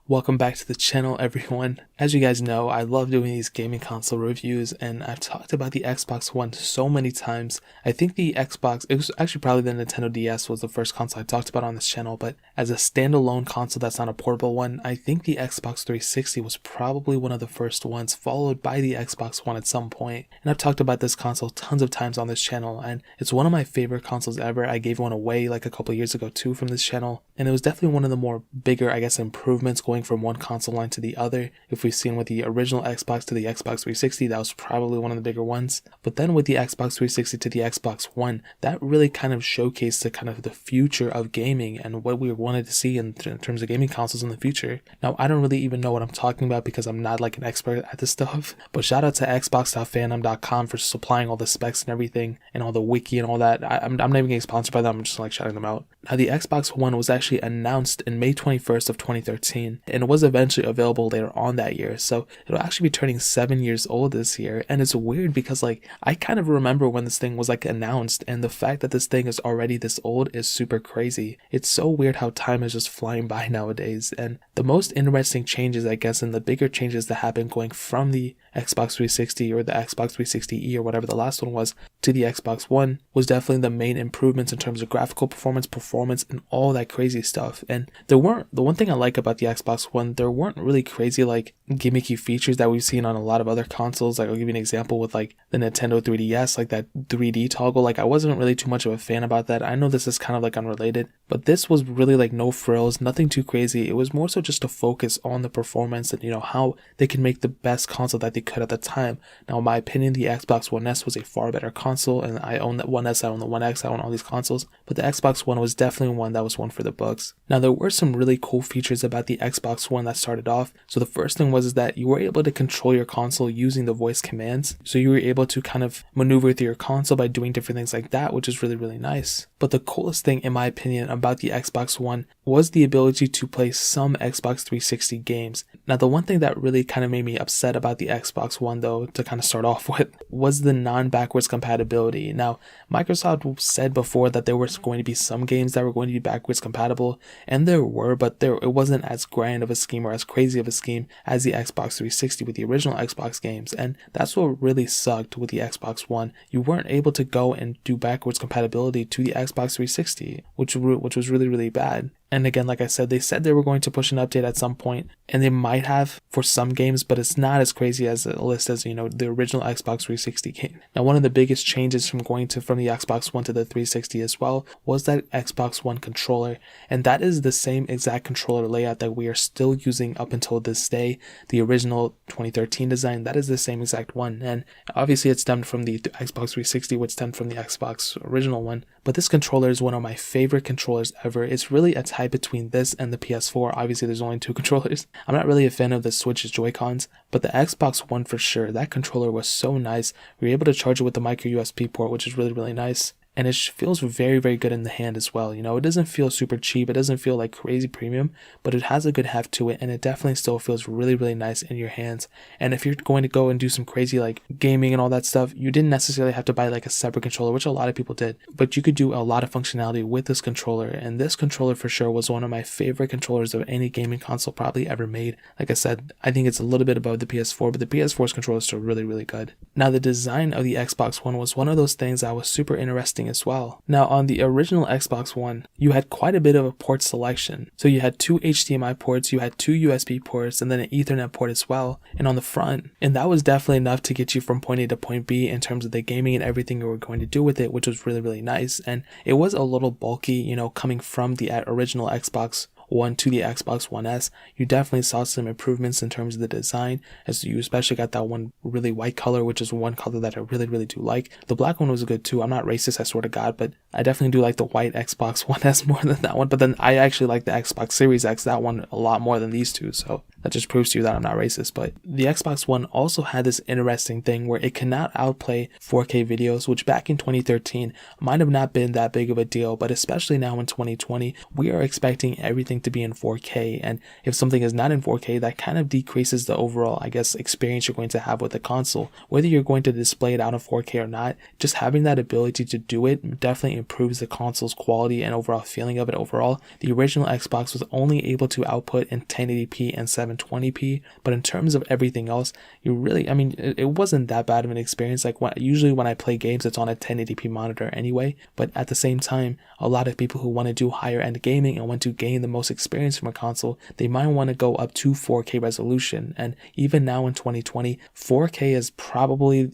Welcome back to the channel, everyone. As you guys know, I love doing these gaming console reviews, and I've talked about the Xbox One so many times. I think the Xbox, it was actually probably the Nintendo DS was the first console I talked about on this channel, but as a standalone console that's not a portable one, I think the Xbox 360 was probably one of the first ones, followed by the Xbox One at some point. And I've talked about this console tons of times on this channel, and it's one of my favorite consoles ever. I gave one away like a couple years ago too from this channel, and it was definitely one of the more bigger, I guess, improvements going from one console line to the other. If we've seen with the original Xbox to the Xbox 360, that was probably one of the bigger ones. But then with the Xbox 360 to the Xbox One, that really kind of showcased the kind of the future of gaming and what we wanted to see in terms of gaming consoles in the future. Now, I don't really even know what I'm talking about because I'm not like an expert at this stuff, but shout out to xbox.fandom.com for supplying all the specs and everything and all the wiki and all that. I'm not even getting sponsored by them, I'm just like shouting them out. Now, the Xbox One was actually announced in May 21st of 2013, and it was eventually available later on that year, so it'll actually be turning 7 years old this year. And it's weird because like I kind of remember when this thing was like announced, and the fact that this thing is already this old is super crazy. It's so weird how time is just flying by nowadays. And the most interesting changes, I guess, and the bigger changes that happened going from the Xbox 360 or the Xbox 360E or whatever the last one was to the Xbox One was definitely the main improvements in terms of graphical performance and all that crazy stuff. And the one thing I like about the Xbox One, there weren't really crazy like gimmicky features that we've seen on a lot of other consoles. Like I'll give you an example with like the Nintendo 3DS, like that 3D toggle. Like I wasn't really too much of a fan about that. I know this is kind of like unrelated, but this was really like no frills, nothing too crazy. It was more so just to focus on the performance and how they can make the best console that they could at the time. Now, in my opinion, the Xbox One S was a far better console, and I own that One S, I own the One X, I own all these consoles, but the Xbox One was definitely one that was one for the books. Now, there were some really cool features about the Xbox One that started off. So the first thing was that you were able to control your console using the voice commands. So you were able to kind of maneuver through your console by doing different things like that, which is really, really nice. But the coolest thing, in my opinion, about the Xbox One was the ability to play some Xbox 360 games. Now, the one thing that really kind of made me upset about the Xbox One, though, to kind of start off with, was the non-backwards compatibility. Now, Microsoft said before that there was going to be some games that were going to be backwards compatible, and there were, but it wasn't as grand of a scheme or as crazy of a scheme as the Xbox 360 with the original Xbox games, and that's what really sucked with the Xbox One. You weren't able to go and do backwards compatibility to the Xbox 360, which was really, really bad. And again, like I said, they said they were going to push an update at some point, and they might have for some games, but it's not as crazy as a list as, the original Xbox 360 game. Now, one of the biggest changes from the Xbox One to the 360 as well was that Xbox One controller, and that is the same exact controller layout that we are still using up until this day. The original 2013 design, that is the same exact one, and obviously it stemmed from the Xbox 360, which stemmed from the Xbox original one. But this controller is one of my favorite controllers ever. It's really a tie between this and the PS4. Obviously, there's only two controllers. I'm not really a fan of the Switch's Joy-Cons, but the Xbox One for sure. That controller was so nice. We were able to charge it with the micro USB port, which is really, really nice. And it feels very, very good in the hand as well. It doesn't feel super cheap. It doesn't feel like crazy premium, but it has a good heft to it, and it definitely still feels really, really nice in your hands. And if you're going to go and do some crazy like gaming and all that stuff, you didn't necessarily have to buy like a separate controller, which a lot of people did, but you could do a lot of functionality with this controller. And this controller for sure was one of my favorite controllers of any gaming console probably ever made. Like I said, I think it's a little bit above the PS4, but the PS4's controller is still really, really good. Now, the design of the Xbox One was one of those things that was super interesting as well. Now, on the original Xbox One, you had quite a bit of a port selection. So you had two HDMI ports, you had two USB ports, and then an Ethernet port as well, and on the front. And that was definitely enough to get you from point A to point B in terms of the gaming and everything you were going to do with it, which was really, really nice. And it was a little bulky, coming from the original Xbox One to the Xbox One S. You definitely saw some improvements in terms of the design, as you especially got that one really white color, which is one color that I really, really do like. The black one was good too. I'm not racist, I swear to God, but I definitely do like the white Xbox One S more than that one. But then I actually like the Xbox Series X, that one, a lot more than these two. So that just proves to you that I'm not racist. But the Xbox One also had this interesting thing where it cannot outplay 4K videos, which back in 2013 might have not been that big of a deal, but especially now in 2020, we are expecting everything to be in 4K, and if something is not in 4K, that kind of decreases the overall, I guess, experience you're going to have with the console. Whether you're going to display it out in 4K or not, just having that ability to do it definitely improves the console's quality and overall feeling of it overall. The original Xbox was only able to output in 1080p and 720p, but in terms of everything else, it wasn't that bad of an experience. Like usually when I play games, it's on a 1080p monitor anyway, but at the same time, a lot of people who want to do higher end gaming and want to gain the most experience from a console, they might want to go up to 4K resolution. And even now in 2020, 4K is probably,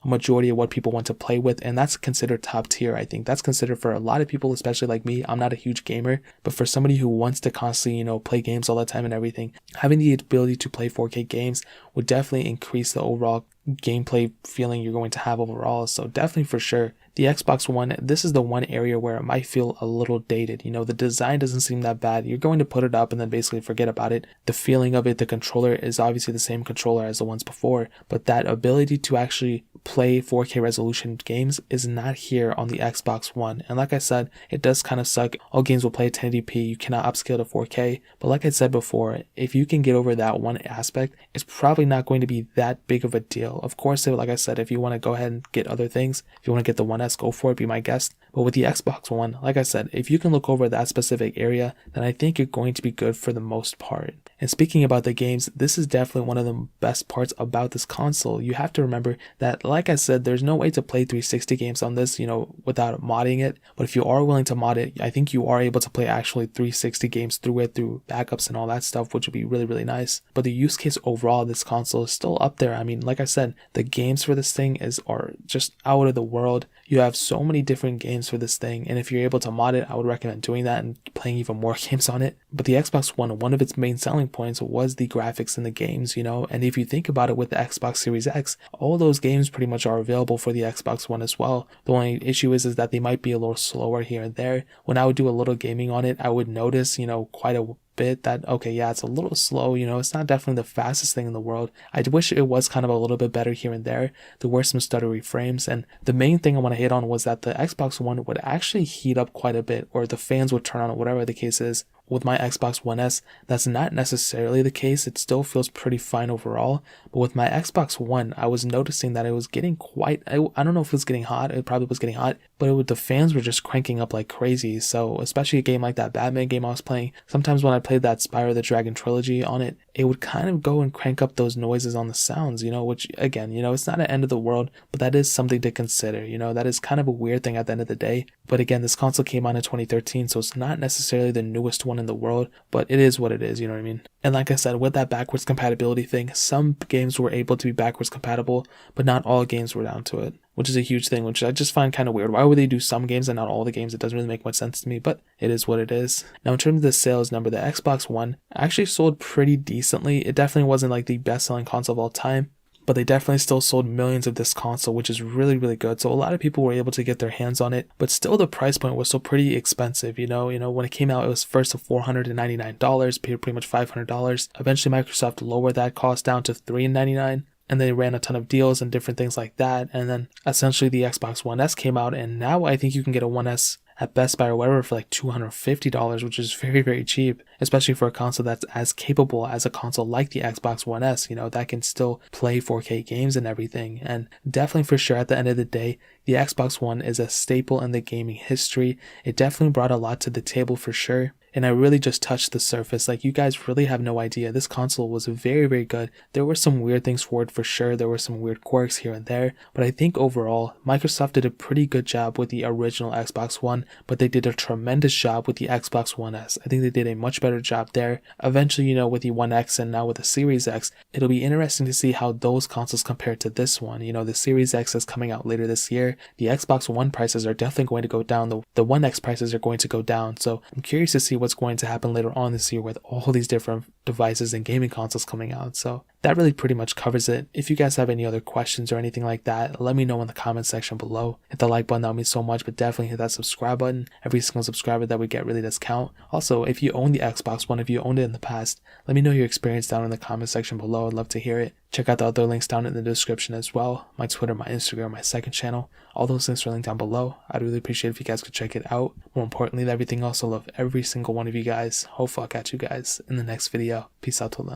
a majority of what people want to play with, and that's considered top tier. I think that's considered for a lot of people, especially like me. I'm not a huge gamer, but for somebody who wants to constantly, play games all the time and everything, having the ability to play 4K games would definitely increase the overall gameplay feeling you're going to have overall. So definitely for sure, the Xbox One, this is the one area where it might feel a little dated. The design doesn't seem that bad. You're going to put it up and then basically forget about it. The feeling of it, the controller is obviously the same controller as the ones before, but that ability to actually play 4K resolution games is not here on the Xbox One. And like I said, it does kind of suck. All games will play at 1080p. You cannot upscale to 4K. But like I said before, if you can get over that one aspect, it's probably not going to be that big of a deal. Of course, like I said, if you want to go ahead and get other things, if you want to get the One S, go for it, be my guest. But with the Xbox One, like I said, if you can look over that specific area, then I think you're going to be good for the most part. And speaking about the games, this is definitely one of the best parts about this console. You have to remember that, like I said, there's no way to play 360 games on this, without modding it. But if you are willing to mod it, I think you are able to play actually 360 games through it, through backups and all that stuff, which would be really, really nice. But the use case overall of this console is still up there. I mean, like I said, the games for this thing are just out of the world. You have so many different games for this thing, and if you're able to mod it, I would recommend doing that and playing even more games on it. But the Xbox one of its main selling points was the graphics in the games, and if you think about it, with the Xbox Series X, all those games pretty much are available for the Xbox One as well. The only issue is that they might be a little slower here and there. When I would do a little gaming on it, I would notice, quite a bit that, okay, yeah, it's a little slow, it's not definitely the fastest thing in the world. I wish it was kind of a little bit better here and there. There were some stuttery frames, and the main thing I want to hit on was that the Xbox One would actually heat up quite a bit, or the fans would turn on, whatever the case is. With my Xbox One S, that's not necessarily the case. It still feels pretty fine overall. But with my Xbox One, I was noticing that it was getting quite, I don't know if it was getting hot. It probably was getting hot, but the fans were just cranking up like crazy. So especially a game like that Batman game I was playing, sometimes when I played that Spyro the Dragon trilogy on it, it would kind of go and crank up those noises on the sounds, which again, it's not an end of the world, but that is something to consider. That is kind of a weird thing at the end of the day. But again, this console came out in 2013, so it's not necessarily the newest one in the world, but it is what it is, you know what I mean? And like I said, with that backwards compatibility thing, some games were able to be backwards compatible, but not all games were down to it, which is a huge thing, which I just find kind of weird. Why would they do some games and not all the games? It doesn't really make much sense to me, but it is what it is. Now, in terms of the sales number, the Xbox One actually sold pretty decently. It definitely wasn't like the best-selling console of all time, but they definitely still sold millions of this console, which is really, really good. So a lot of people were able to get their hands on it, but still the price point was still pretty expensive. When it came out, it was first of $499, paid pretty much $500. Eventually, Microsoft lowered that cost down to $399. And they ran a ton of deals and different things like that. And then essentially the Xbox One S came out, and now I think you can get a One S at Best Buy or whatever for like $250, which is very, very cheap, especially for a console that's as capable as a console like the Xbox One S, that can still play 4K games and everything. And definitely for sure, at the end of the day, the Xbox One is a staple in the gaming history. It definitely brought a lot to the table for sure. And I really just touched the surface. Like, you guys really have no idea. This console was very, very good. There were some weird things for it for sure. There were some weird quirks here and there. But I think overall, Microsoft did a pretty good job with the original Xbox One, but they did a tremendous job with the Xbox One S. I think they did a much better job there. Eventually, with the One X and now with the Series X, it'll be interesting to see how those consoles compare to this one. The Series X is coming out later this year. The Xbox One prices are definitely going to go down. The One X prices are going to go down. So I'm curious to see what's going to happen later on this year with all these different devices and gaming consoles coming out. So that really pretty much covers it. If you guys have any other questions or anything like that, let me know in the comment section below. Hit the like button, that would mean so much, but definitely hit that subscribe button. Every single subscriber that we get really does count. Also, if you own the Xbox One, if you owned it in the past, let me know your experience down in the comment section below. I'd love to hear it. Check out the other links down in the description as well. My Twitter, my Instagram, my second channel. All those links are linked down below. I'd really appreciate if you guys could check it out. More importantly than everything else, I love every single one of you guys. Hopefully I'll catch you guys in the next video. Peace out till then.